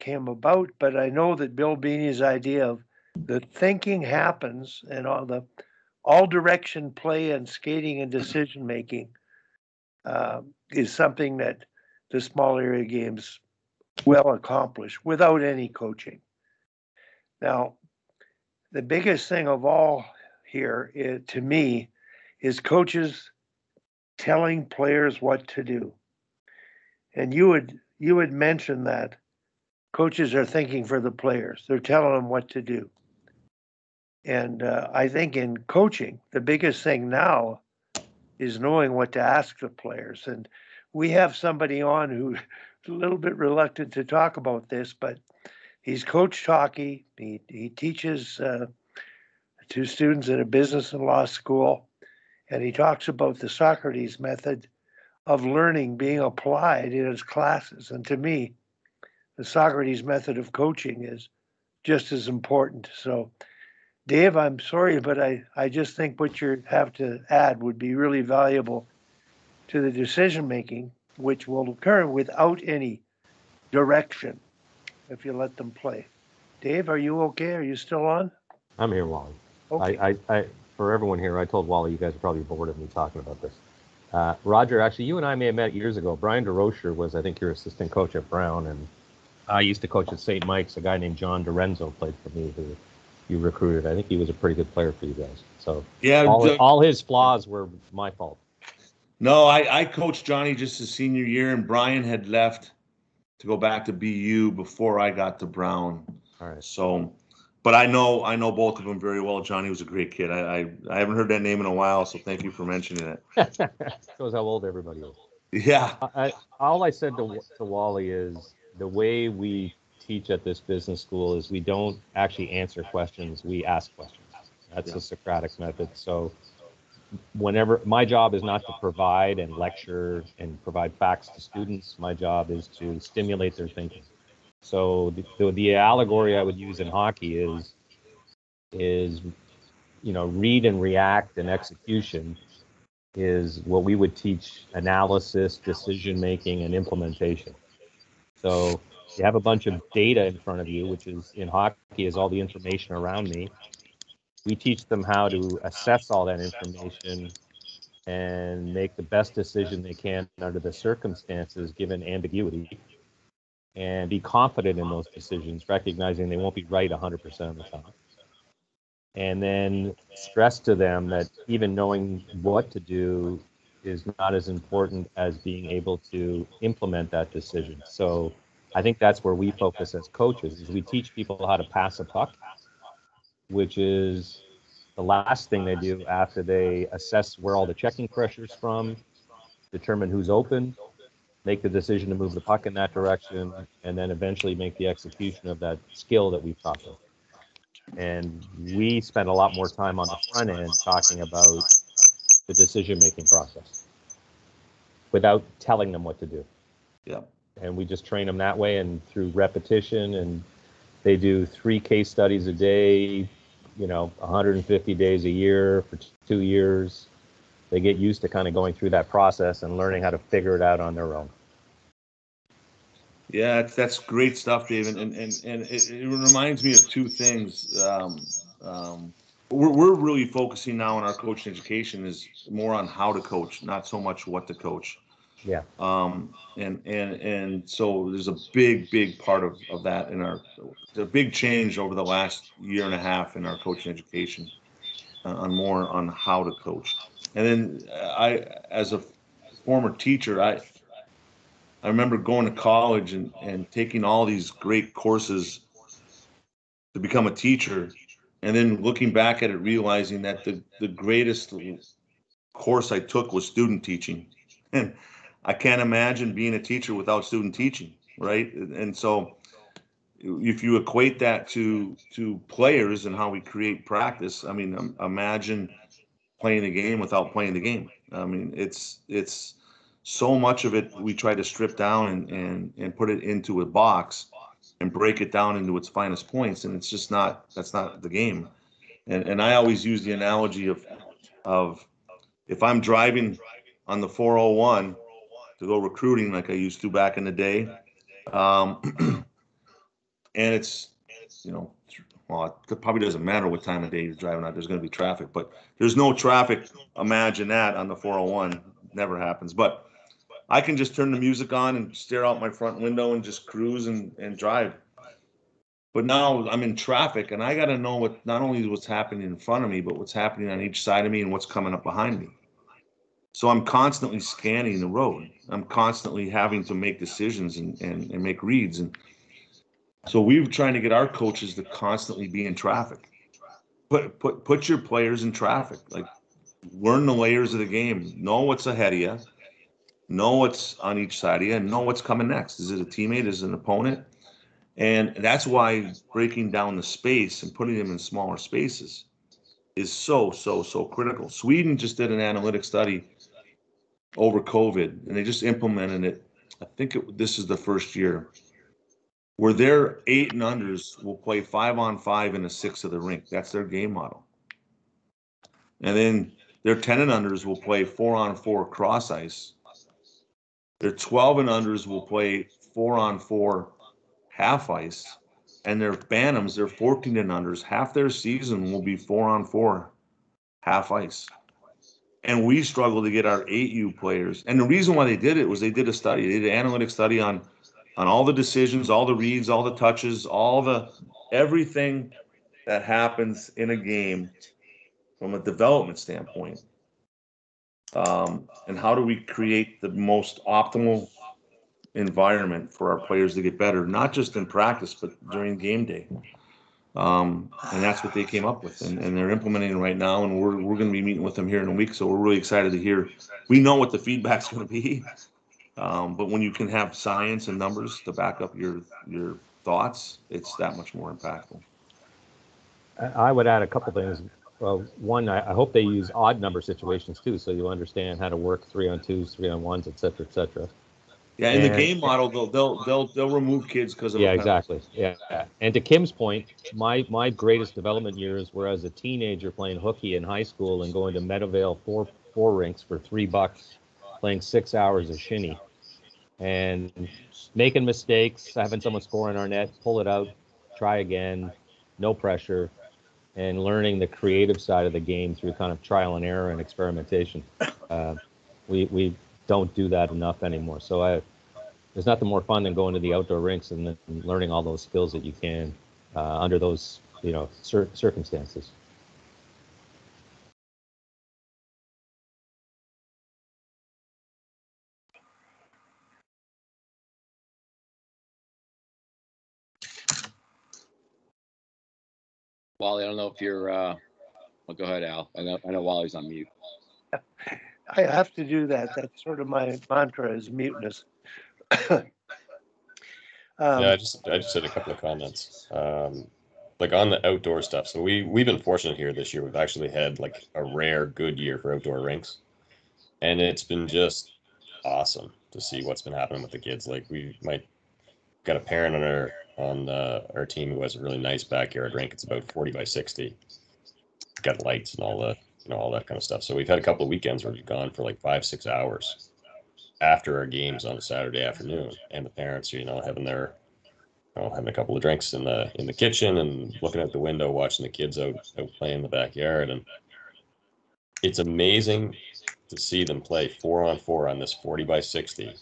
came about, but I know that Bill Beanie's idea of the thinking happens and all direction play and skating and decision making is something that the small area games will accomplish without any coaching. Now, the biggest thing of all here to me is coaches telling players what to do. And you would mention that coaches are thinking for the players. They're telling them what to do. And I think in coaching, the biggest thing now is knowing what to ask the players. And we have somebody on who's a little bit reluctant to talk about this, but he's coached hockey. He teaches to students at a business and law school, and he talks about the Socrates method of learning being applied in his classes. And to me, the Socrates method of coaching is just as important. So, Dave, I'm sorry, but I just think what you have to add would be really valuable to the decision making, which will occur without any direction if you let them play. Dave, are you okay? Are you still on? I'm here, Wally. Okay. I for everyone here, I told Wally you guys are probably bored of me talking about this. Roger, actually, you and I may have met years ago. Brian DeRocher was, I think, your assistant coach at Brown, and I used to coach at St. Mike's. A guy named John Dorenzo played for me, who you recruited. I think he was a pretty good player for you guys. So yeah, all his flaws were my fault. No, I coached Johnny just his senior year, and Brian had left to go back to BU before I got to Brown. All right. So, but I know both of them very well. Johnny was a great kid. I haven't heard that name in a while, so thank you for mentioning it. Shows how old everybody is. Yeah. All I said to Wally is the way we teach at this business school is we don't actually answer questions, we ask questions. That's the Socratic method. So whenever my job is not to provide and lecture and provide facts to students, my job is to stimulate their thinking. So the allegory I would use in hockey is read and react and execution is what we would teach analysis, decision making, and implementation. So you have a bunch of data in front of you, which is in hockey is all the information around me. We teach them how to assess all that information and make the best decision they can under the circumstances given ambiguity, and be confident in those decisions, recognizing they won't be right 100% of the time. And then stress to them that even knowing what to do is not as important as being able to implement that decision. So I think that's where we focus as coaches, is we teach people how to pass a puck, which is the last thing they do after they assess where all the checking pressure's from, determine who's open, make the decision to move the puck in that direction, and then eventually make the execution of that skill that we've taught them. And we spend a lot more time on the front end talking about the decision-making process without telling them what to do. Yeah. And we just train them that way, and through repetition, and they do 3 case studies a day, 150 days a year for 2 years. They get used to kind of going through that process and learning how to figure it out on their own. Yeah, that's great stuff, Dave. And it reminds me of 2 things. We're really focusing now on our coaching education is more on how to coach, not so much what to coach. Yeah. And so there's a big part of that a big change over the last year and a half in our coaching education on more on how to coach. And then as a former teacher, I remember going to college and taking all these great courses to become a teacher, and then looking back at it, realizing that the greatest course I took was student teaching. And I can't imagine being a teacher without student teaching, right? And so if you equate that to players and how we create practice, I mean, imagine playing the game without playing the game. I mean, it's so much of it we try to strip down and put it into a box and break it down into its finest points, and it's just that's not the game. And I always use the analogy of if I'm driving on the 401 to go recruiting like I used to back in the day, and it's, you know, well, it probably doesn't matter what time of day you're driving out. There's going to be traffic, but there's no traffic. Imagine that on the 401. Never happens. But I can just turn the music on and stare out my front window and just cruise and drive. But now I'm in traffic and I got to know what, not only what's happening in front of me, but what's happening on each side of me and what's coming up behind me. So I'm constantly scanning the road. I'm constantly having to make decisions and make reads. And so we're trying to get our coaches to constantly be in traffic. Put your players in traffic. Like, learn the layers of the game. Know what's ahead of you. Know what's on each side of you, and know what's coming next. Is it a teammate? Is it an opponent? And that's why breaking down the space and putting them in smaller spaces is so critical. Sweden just did an analytic study over COVID, and they just implemented it. I think this is the first year where their 8 and unders will play 5-on-5 in a 6 of the rink. That's their game model. And then their 10 and unders will play 4-on-4 cross ice. Their 12 and unders will play 4-on-4 half ice. And their Bantams, their 14 and unders, half their season will be 4-on-4 half ice. And we struggle to get our 8U players. And the reason why they did it was they did a study. They did an analytic study on all the decisions, all the reads, all the touches, everything that happens in a game from a development standpoint. And how do we create the most optimal environment for our players to get better, not just in practice, but during game day. And that's what they came up with, and they're implementing it right now. And we're going to be meeting with them here in a week, so we're really excited to hear. We know what the feedback's going to be, but when you can have science and numbers to back up your thoughts, it's that much more impactful. I would add a couple things. Well, one, I hope they use odd number situations too, so you understand how to work 3-on-2s, 3-on-1s, et cetera, et cetera. Yeah, in the game model, they'll remove kids because of yeah, exactly. Yeah, and to Kim's point, my greatest development years were as a teenager playing hooky in high school and going to Meadowvale four rinks for $3, playing 6 hours of shinny, and making mistakes, having someone score in our net, pull it out, try again, no pressure, and learning the creative side of the game through kind of trial and error and experimentation. We don't do that enough anymore. So there's nothing more fun than going to the outdoor rinks and learning all those skills that you can under those circumstances. Wally, I don't know if you're. Well, go ahead, Al. I know Wally's on mute. I have to do that. That's sort of my mantra, is muteness. Yeah, I just had a couple of comments. Like on the outdoor stuff. So we've been fortunate here this year. We've actually had like a rare good year for outdoor rinks, and it's been just awesome to see what's been happening with the kids. Like we might got a parent on our team who has a really nice backyard rink. It's about 40 by 60. It's got lights and all that kind of stuff. So we've had a couple of weekends where we've gone for like 5-6 hours after our games on a Saturday afternoon, and the parents are having having a couple of drinks in the kitchen and looking out the window, watching the kids out playing in the backyard. And it's amazing to see them play 4-on-4 on this 40 by 60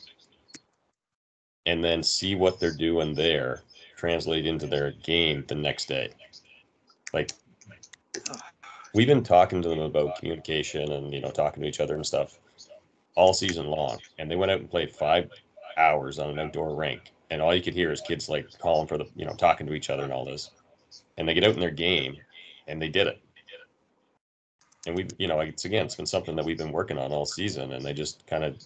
and then see what they're doing there translate into their game the next day. Like, we've been talking to them about communication and talking to each other and stuff all season long, and they went out and played 5 hours on an outdoor rink, and all you could hear is kids like calling for the talking to each other and all this, and they get out in their game and they did it. And it's been something that we've been working on all season, and they just kind of